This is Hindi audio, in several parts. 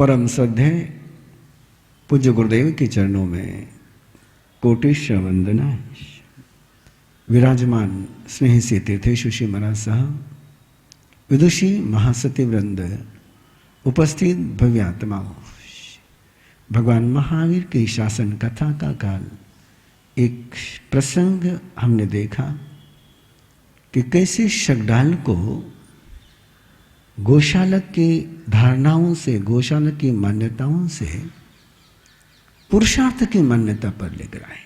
परम श्रद्धेय पूज्य गुरुदेव के चरणों में कोटिश वंदना। विराजमान स्नेह से तीर्थेशु श्री महाराज साहब, विदुषी महासती वृंद, उपस्थित भव्यात्माओं, भगवान महावीर की शासन कथा का काल एक प्रसंग हमने देखा कि कैसे शगडाल को गोशालक की धारणाओं से, गोशालक की मान्यताओं से पुरुषार्थ की मान्यता पर लेकर आए।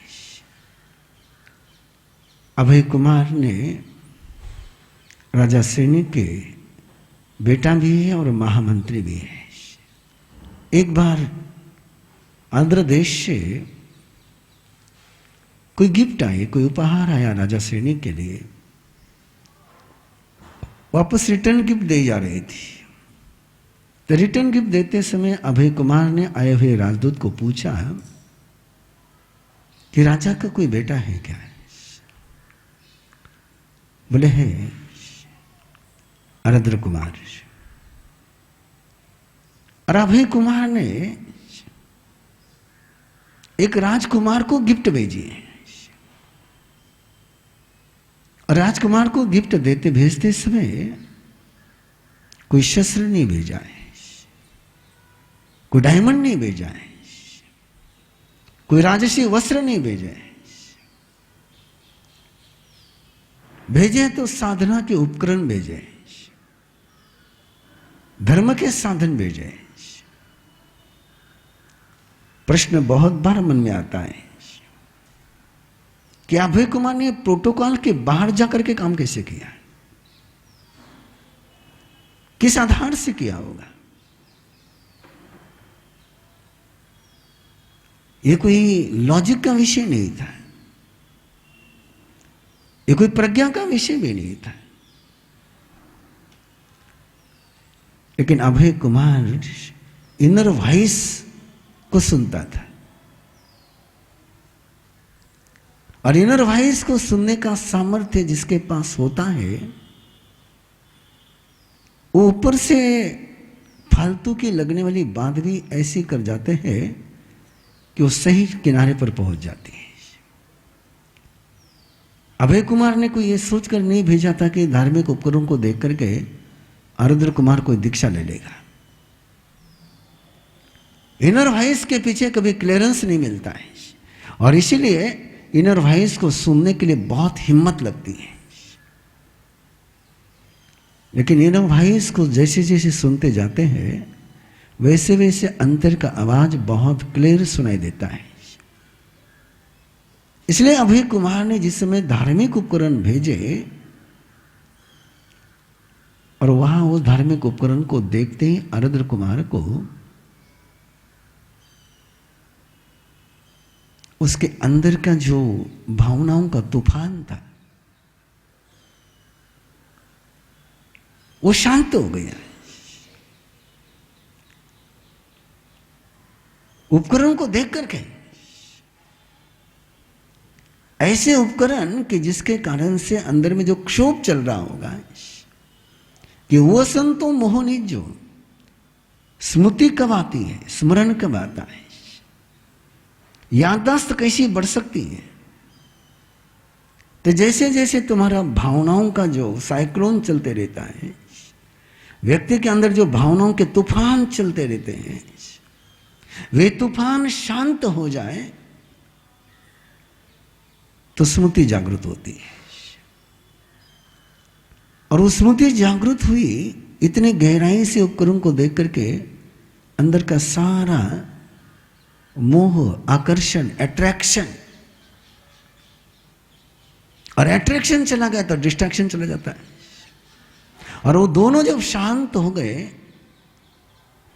अभय कुमार ने राजा श्रेणी के बेटा भी है और महामंत्री भी है। एक बार आंध्र देश से कोई गिफ्ट आए, कोई उपहार आया राजा श्रेणी के लिए। वापस रिटर्न गिफ्ट दे जा रही थी। तो रिटर्न गिफ्ट देते समय अभय कुमार ने आए हुए राजदूत को पूछा कि राजा का कोई बेटा है क्या? बोले है आरद्र कुमार। और अभय कुमार ने एक राजकुमार को गिफ्ट भेजी। और राजकुमार को गिफ्ट देते भेजते समय कोई शस्त्र नहीं भेजा है, कोई डायमंड नहीं भेजा है, कोई राजसी वस्त्र नहीं भेजे। भेजे तो साधना के उपकरण भेजे, धर्म के साधन भेजे। प्रश्न बहुत बार मन में आता है कि अभय कुमार ने प्रोटोकॉल के बाहर जाकर के काम कैसे किया, किस आधार से किया होगा? यह कोई लॉजिक का विषय नहीं था, यह कोई प्रज्ञा का विषय भी नहीं था। लेकिन अभय कुमार इनर वॉइस को सुनता था, और इनर वॉइस को सुनने का सामर्थ्य जिसके पास होता है, वो ऊपर से फालतू की लगने वाली बात भी ऐसी कर जाते हैं कि वो सही किनारे पर पहुंच जाती है। अभय कुमार ने कोई ये सोचकर नहीं भेजा था कि धार्मिक उपकरणों को देख करके आरुद्र कुमार कोई दीक्षा ले लेगा। इनर वॉइस के पीछे कभी क्लियरेंस नहीं मिलता है, और इसीलिए इनर वॉइस को सुनने के लिए बहुत हिम्मत लगती है। लेकिन इनर वॉइस को जैसे जैसे सुनते जाते हैं वैसे वैसे अंतर का आवाज बहुत क्लियर सुनाई देता है। इसलिए अभय कुमार ने जिस समय धार्मिक उपकरण भेजे और वहां उस धार्मिक उपकरण को देखते ही आरुद्र कुमार को उसके अंदर का जो भावनाओं का तूफान था वो शांत हो गया। उपकरण को देख करके, ऐसे उपकरण कि जिसके कारण से अंदर में जो क्षोभ चल रहा होगा कि वो संतो मोहनी जो स्मृति कब आती है, स्मरण कब आता है, याददाश्त कैसी बढ़ सकती है। तो जैसे जैसे तुम्हारा भावनाओं का जो साइक्लोन चलते रहता है, व्यक्ति के अंदर जो भावनाओं के तूफान चलते रहते हैं, वे तूफान शांत हो जाए तो स्मृति जागृत होती है। और वो स्मृति जागृत हुई इतने गहराई से उपकरण को देख करके अंदर का सारा मोह, आकर्षण, अट्रैक्शन, और अट्रैक्शन चला गया तो डिस्ट्रैक्शन चला जाता है। और वो दोनों जब शांत हो गए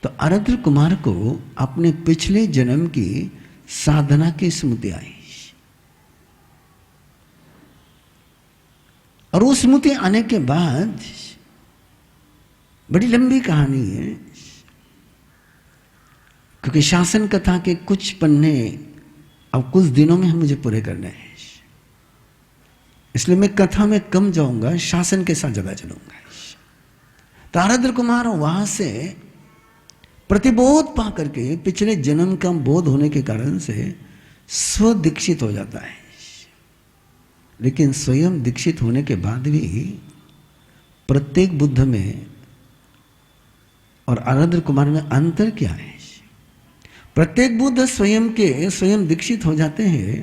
तो आरुद्र कुमार को अपने पिछले जन्म की साधना की स्मृति आई। और वो स्मृति आने के बाद बड़ी लंबी कहानी है, क्योंकि शासन कथा के कुछ पन्ने अब कुछ दिनों में मुझे पूरे करने हैं, इसलिए मैं कथा में कम जाऊंगा, शासन के साथ ज्यादा चलूंगा। तो आरुद्र कुमार वहां से प्रतिबोध पा करके पिछले जन्म का बोध होने के कारण से स्व दीक्षित हो जाता है। लेकिन स्वयं दीक्षित होने के बाद भी प्रत्येक बुद्ध में और आराध्य कुमार में अंतर क्या है? प्रत्येक बुद्ध स्वयं दीक्षित हो जाते हैं,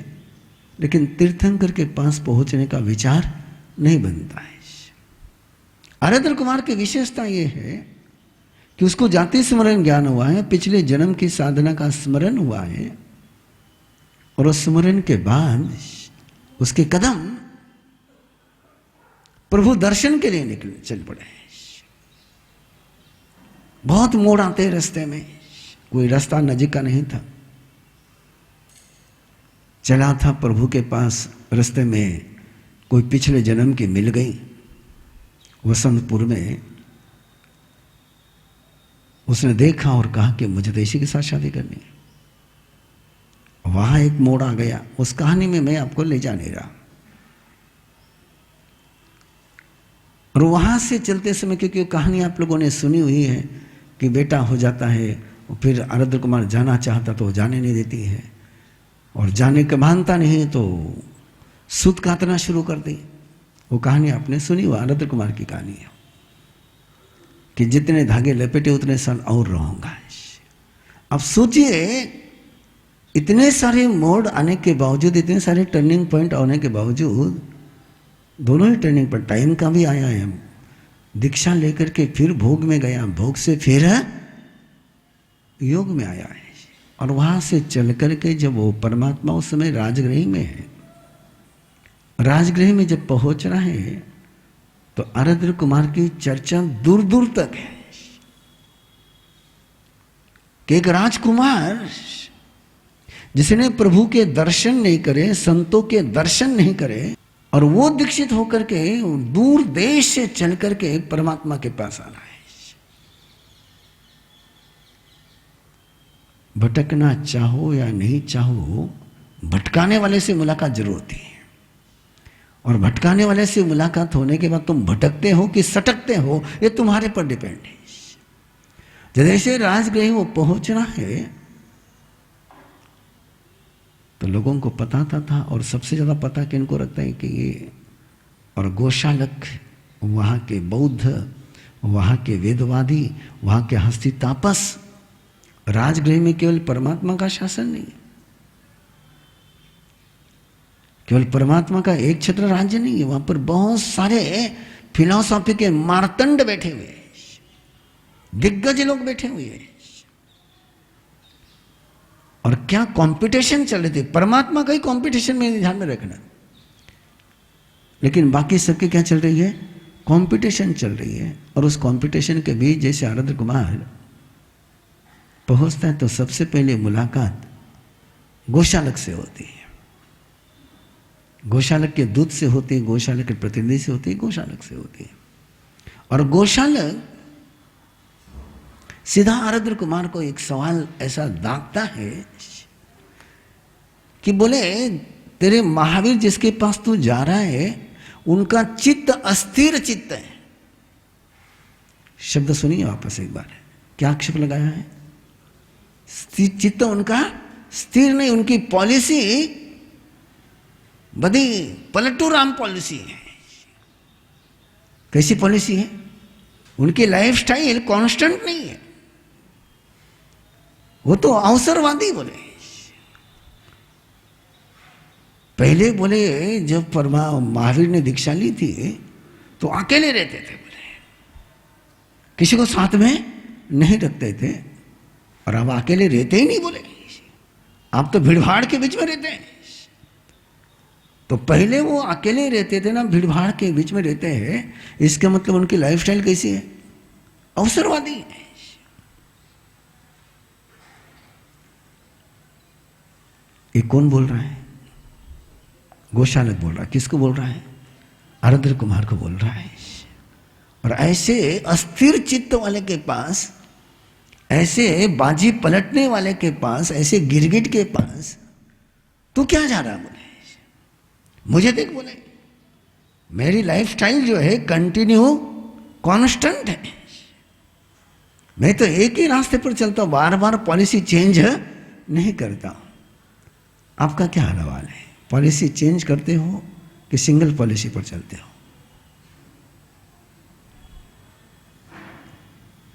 लेकिन तीर्थंकर के पास पहुंचने का विचार नहीं बनता है। आराध्य कुमार की विशेषता यह है कि उसको जाति स्मरण ज्ञान हुआ है, पिछले जन्म की साधना का स्मरण हुआ है, और उस स्मरण के बाद उसके कदम प्रभु दर्शन के लिए चल पड़े। बहुत मोड़ आते हैं रास्ते में, कोई रास्ता नजीक का नहीं था। चला था प्रभु के पास, रास्ते में कोई पिछले जन्म की मिल गई। वसंतपुर में उसने देखा और कहा कि मुझे तो इसी के साथ शादी करनी है। वहां एक मोड़ आ गया, उस कहानी में मैं आपको ले जा नहीं रहा। और वहां से चलते समय, क्योंकि कहानी आप लोगों ने सुनी हुई है कि बेटा हो जाता है, फिर आराध्य कुमार जाना चाहता तो जाने नहीं देती है, और जाने का मानता नहीं तो सूत काटना शुरू कर दी। वो कहानी आपने सुनी, वो आराध्य कुमार की कहानी है कि जितने धागे लपेटे उतने साल और रहूंगा। अब सोचिए, इतने सारे मोड़ आने के बावजूद, इतने सारे टर्निंग पॉइंट आने के बावजूद, दोनों ही टर्निंग पॉइंट, टाइम का भी आया है। दीक्षा लेकर के फिर भोग में गया, भोग से फिर योग में आया है, और वहां से चल करके जब वो परमात्मा उस समय राजगृह में है, राजगृह में जब पहुंच रहा है तो आराध्य कुमार की चर्चा दूर दूर तक है कि एक राजकुमार जिसने प्रभु के दर्शन नहीं करे, संतों के दर्शन नहीं करे, और वो दीक्षित होकर के दूर देश से चल करके परमात्मा के पास आ रहा है। भटकना चाहो या नहीं चाहो, भटकाने वाले से मुलाकात जरूर होती है, और भटकाने वाले से मुलाकात होने के बाद तुम भटकते हो कि सटकते हो, ये तुम्हारे पर डिपेंड है। जैसे राजगृह वो पहुंचना है तो लोगों को पता था, और सबसे ज्यादा पता किनको रखता है कि ये, और गोशालक, वहां के बौद्ध, वहां के वेदवादी, वहां के हस्ती तापस। राजगृह में केवल परमात्मा का शासन नहीं है, केवल परमात्मा का एक छत्र राज्य नहीं है, वहां पर बहुत सारे फिलॉसफी के मार्तंड बैठे हुए हैं, दिग्गज लोग बैठे हुए हैं। और क्या कंपटीशन चल रही थी, परमात्मा का ही कंपटीशन में ध्यान में रखना, लेकिन बाकी सबके क्या चल रही है, कंपटीशन चल रही है। और उस कंपटीशन के बीच जैसे आराध्य कुमार पहुंचता है तो सबसे पहले मुलाकात गोशालक से होती है, गोशालक के दूत से होती है, गोशालक के प्रतिनिधि से होती है, गोशालक से होती है। और गोशालक सीधा आराध्य कुमार को एक सवाल ऐसा दागता है कि बोले, तेरे महावीर जिसके पास तू जा रहा है उनका चित्त अस्थिर चित्त है। शब्द सुनिए वापस एक बार, क्या आक्षेप लगाया है? चित्त उनका स्थिर नहीं, उनकी पॉलिसी बड़ी पलटू राम पॉलिसी है। कैसी पॉलिसी है? उनकी लाइफस्टाइल कांस्टेंट नहीं है, वो तो अवसरवादी बोले। पहले बोले जब महावीर ने दीक्षा ली थी तो अकेले रहते थे, बोले किसी को साथ में नहीं रखते थे, और अब अकेले रहते ही नहीं, बोले आप तो भीड़भाड़ के बीच में रहते हैं। तो पहले वो अकेले रहते थे ना, भीड़भाड़ के बीच में रहते हैं, इसका मतलब उनकी लाइफस्टाइल कैसी है? अवसरवादी है। ये कौन बोल रहा है? गोशालक बोल रहा है। किसको बोल रहा है? आराध्य कुमार को बोल रहा है। और ऐसे अस्थिर चित्त वाले के पास, ऐसे बाजी पलटने वाले के पास, ऐसे गिरगिट के पास तू क्या जा रहा? बोले मुझे देख, बोले मेरी लाइफस्टाइल जो है कंटिन्यू कांस्टेंट है, मैं तो एक ही रास्ते पर चलता हूं, बार बार पॉलिसी चेंज नहीं करता। आपका क्या सवाल है? पॉलिसी चेंज करते हो कि सिंगल पॉलिसी पर चलते हो?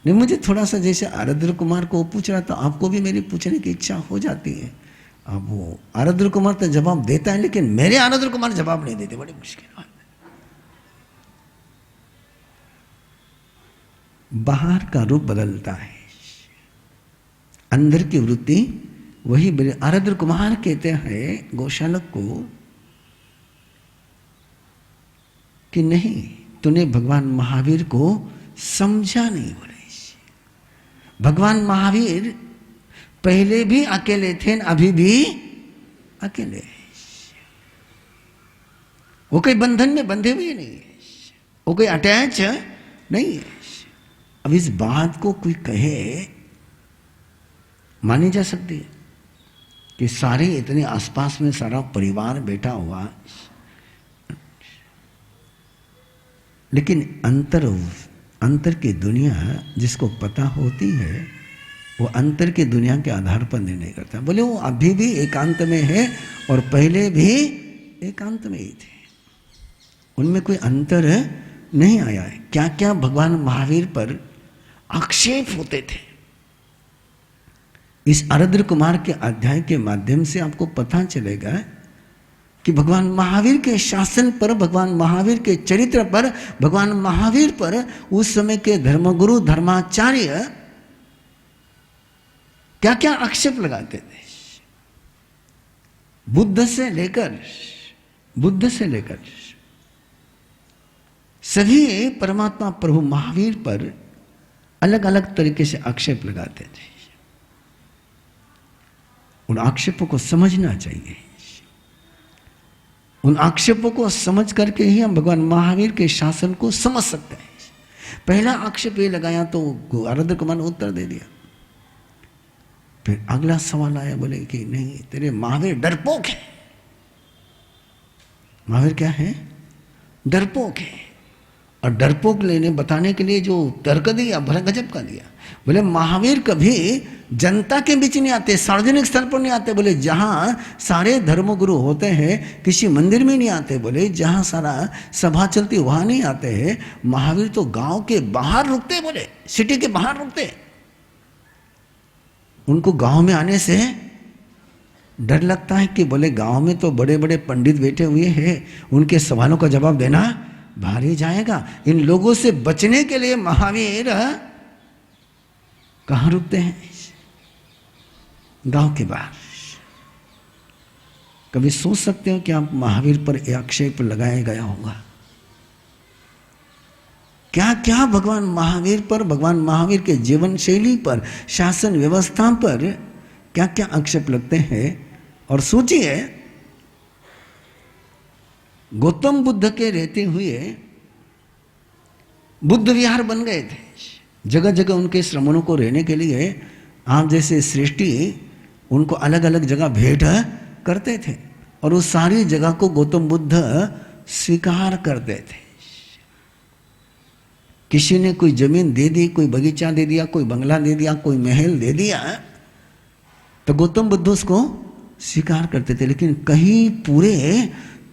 नहीं, मुझे थोड़ा सा जैसे आराध्य कुमार को पूछ रहा था, आपको भी मेरी पूछने की इच्छा हो जाती है। अब वो आराध्य कुमार तो जवाब देता है, लेकिन मेरे आराध्य कुमार जवाब नहीं देते, बड़ी मुश्किल बात है। बाहर का रूप बदलता है, अंदर की वृत्ति वही। आराध्य कुमार कहते हैं गोशालक को कि नहीं, तूने भगवान महावीर को समझा नहीं। बोले भगवान महावीर पहले भी अकेले थे, अभी भी अकेले। वो कोई बंधन में बंधे हुए नहीं है, वो कोई अटैच नहीं है। अब इस बात को कोई कहे मानी जा सकती है कि सारे इतने आसपास में सारा परिवार बैठा हुआ, लेकिन अंतर की दुनिया जिसको पता होती है वो अंतर की दुनिया के आधार पर निर्णय करता है। बोले वो अभी भी एकांत में है और पहले भी एकांत में ही थे, उनमें कोई अंतर नहीं आया है। क्या क्या भगवान महावीर पर आक्षेप होते थे, इस आराध्य कुमार के अध्याय के माध्यम से आपको पता चलेगा कि भगवान महावीर के शासन पर, भगवान महावीर के चरित्र पर, भगवान महावीर पर उस समय के धर्मगुरु धर्माचार्य क्या क्या आक्षेप लगाते थे। बुद्ध से लेकर सभी परमात्मा प्रभु महावीर पर अलग अलग तरीके से आक्षेप लगाते थे। उन आक्षेपों को समझना चाहिए। उन आक्षेपों को समझ करके ही हम भगवान महावीर के शासन को समझ सकते हैं। पहला आक्षेप ये लगाया तो आराध्य कुमार ने उत्तर दे दिया। फिर अगला सवाल आया, बोले कि नहीं, तेरे महावीर डरपोक है। महावीर क्या है? डरपोक है। और डरपोक लेने बताने के लिए जो तर्क दिया बड़ा गजब का दिया। बोले महावीर कभी जनता के बीच नहीं आते, सार्वजनिक स्थल पर नहीं आते। बोले जहां सारे धर्मगुरु होते हैं, किसी मंदिर में नहीं आते। बोले जहां सारा सभा चलती वहां नहीं आते हैं। महावीर तो गांव के बाहर रुकते, बोले सिटी के बाहर रुकते। उनको गांव में आने से डर लगता है कि बोले गांव में तो बड़े बड़े पंडित बैठे हुए हैं, उनके सवालों का जवाब देना भारी जाएगा। इन लोगों से बचने के लिए महावीर कहां रुकते हैं? गांव के बाहर। कभी सोच सकते हो कि आप महावीर पर आक्षेप लगाया गया होगा? क्या क्या भगवान महावीर पर, भगवान महावीर के जीवन शैली पर, शासन व्यवस्था पर क्या क्या आक्षेप लगते हैं। और सोचिए, गौतम बुद्ध के रहते हुए बुद्ध विहार बन गए थे। जगह जगह उनके श्रमणों को रहने के लिए आप जैसे सृष्टि उनको अलग अलग जगह भेंट करते थे, और उस सारी जगह को गौतम बुद्ध स्वीकार करते थे। किसी ने कोई जमीन दे दी, कोई बगीचा दे दिया, कोई बंगला दे दिया, कोई महल दे दिया, तो गौतम बुद्ध उसको स्वीकार करते थे। लेकिन कहीं पूरे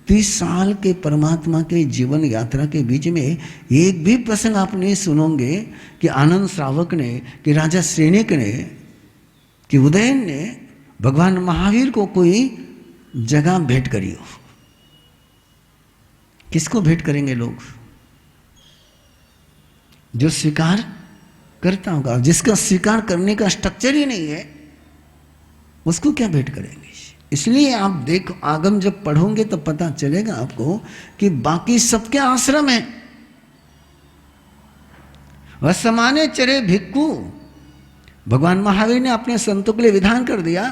30 साल के परमात्मा के जीवन यात्रा के बीच में एक भी प्रसंग आप नहीं सुनोगे कि आनंद श्रावक ने, कि राजा श्रेणिक ने, कि उदयन ने भगवान महावीर को कोई जगह भेंट करी हो। किसको भेंट करेंगे लोग? जो स्वीकार करता होगा। जिसका स्वीकार करने का स्ट्रक्चर ही नहीं है, उसको क्या भेंट करेंगे? इसलिए आप देखो, आगम जब पढ़ोगे तो पता चलेगा आपको कि बाकी सबके आश्रम है। असमाने चरे भिक्खु, भगवान महावीर ने अपने संतों के लिए विधान कर दिया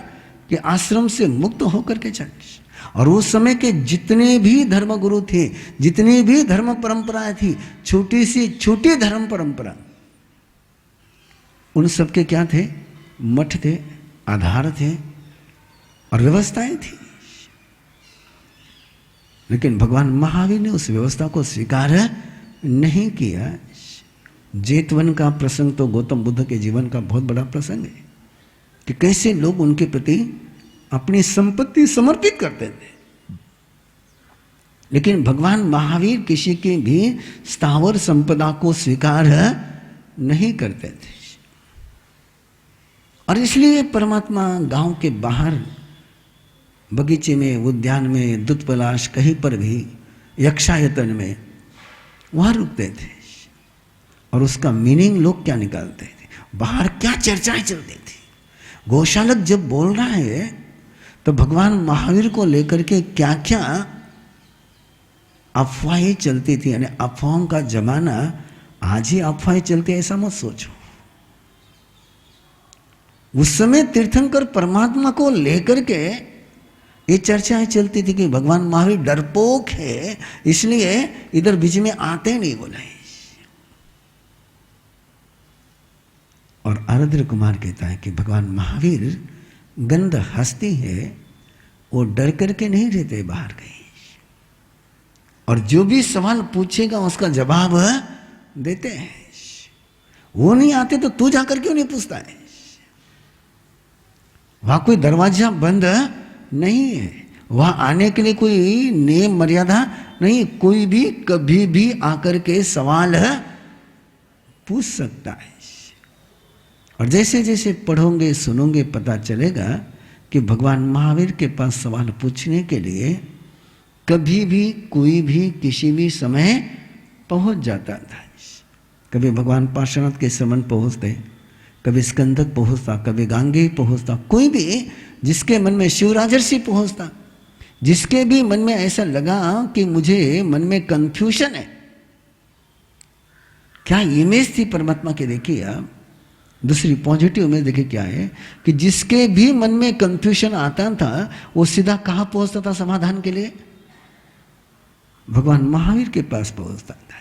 कि आश्रम से मुक्त होकर के चले। और उस समय के जितने भी धर्मगुरु थे, जितनी भी धर्म परंपराएं थी, छोटी सी छोटी धर्म परंपरा, उन सबके क्या थे? मठ थे, आधार थे और व्यवस्थाएं थी। लेकिन भगवान महावीर ने उस व्यवस्था को स्वीकार नहीं किया। जेतवन का प्रसंग तो गौतम बुद्ध के जीवन का बहुत बड़ा प्रसंग है कि कैसे लोग उनके प्रति अपनी संपत्ति समर्पित करते थे। लेकिन भगवान महावीर किसी की भी स्थावर संपदा को स्वीकार नहीं करते थे। और इसलिए परमात्मा गांव के बाहर बगीचे में, उद्यान में, दूध पलाश कहीं पर भी, यक्षायतन में वहां रुकते थे। और उसका मीनिंग लोग क्या निकालते थे, बाहर क्या चर्चाएं चलती थी। गोशालक जब बोल रहा है तो भगवान महावीर को लेकर के क्या क्या अफवाहें चलती थी। यानी अफवाहों का जमाना, आज ही अफवाहें चलती है ऐसा मत सोचो। उस समय तीर्थंकर परमात्मा को लेकर के ये चर्चाएं चलती थी कि भगवान महावीर डरपोक है, इसलिए इधर बीच में आते नहीं बोले। और आराध्य कुमार कहता है कि भगवान महावीर गंध हस्ती है, वो डर करके नहीं रहते बाहर कहीं, और जो भी सवाल पूछेगा उसका जवाब देते हैं। वो नहीं आते तो तू जाकर क्यों नहीं पूछता है। वहां कोई दरवाजा बंद नहीं है, वहां आने के लिए कोई नियम मर्यादा नहीं, कोई भी कभी भी आकर के सवाल पूछ सकता है। और जैसे जैसे पढ़ोगे सुनोगे पता चलेगा कि भगवान महावीर के पास सवाल पूछने के लिए कभी भी कोई भी किसी भी समय पहुंच जाता था। कभी भगवान पार्श्वनाथ के श्रमण पहुंचते, कभी स्कंदक पहुंचता, कभी गांगे पहुंचता, कोई भी जिसके मन में शिवराजर्षि पहुंचता, जिसके भी मन में ऐसा लगा कि मुझे मन में कंफ्यूजन है। क्या इमेज थी परमात्मा की, देखिए आप। दूसरी पॉजिटिव इमेज देखिए क्या है कि जिसके भी मन में कंफ्यूजन आता था वो सीधा कहां पहुंचता था समाधान के लिए, भगवान महावीर के पास पहुंचता था।